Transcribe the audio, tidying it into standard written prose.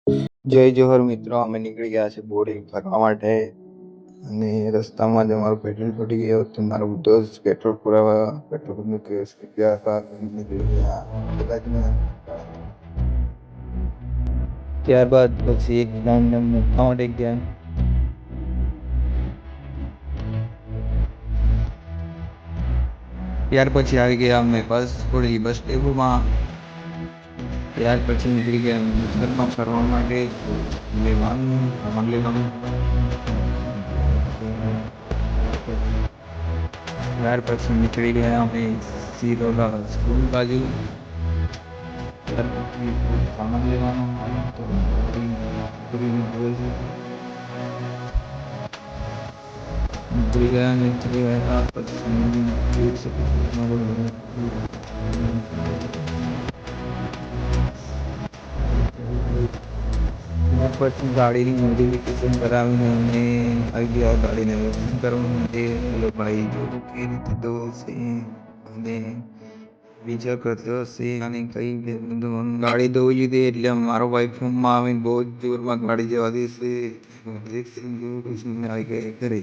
જય જોહર મિત્રો, અમે નીકળી ગયા છે બોર્ડિંગ ફરવા માટે અને રસ્તામાં જ અમારું પેટ્રોલ પટી ગયું હતું. મારો દોસ્ત પેટ્રોલ પુરાવા પેટ્રોલ મૂકી ગયા હતા. નીકળી ગયા ત્યારબાદ પછી એક ગામને મૂકવા માટે ગયા. ત્યાર પછી આવી ગયા અમે બસ ડેપોમાં. ત્યાર પછી નીકળી ગયા ગુજરાતમાં ફરવા માટે ત્યાર પછી નીકળી ગયા અમે સીધો સ્કૂલ બાજુ. ત્યાર પછી સામાન લેવાનું નીકળી ગયા પછી ગાડીની મોડિફિકેશન કરાવીને અમે આવી ગયા ગાડીને કરવાનું તે ભાઈ જોયું કે રીતે દોશે અને બીજા કરતો હશે અને કઈ ગાડી ધોઈ લીધી એટલે મારો ભાઈ ફોનમાં આવીને બહુ જ જોરમાં ગાડી જવા દેશે આવી ગયા ઘરે.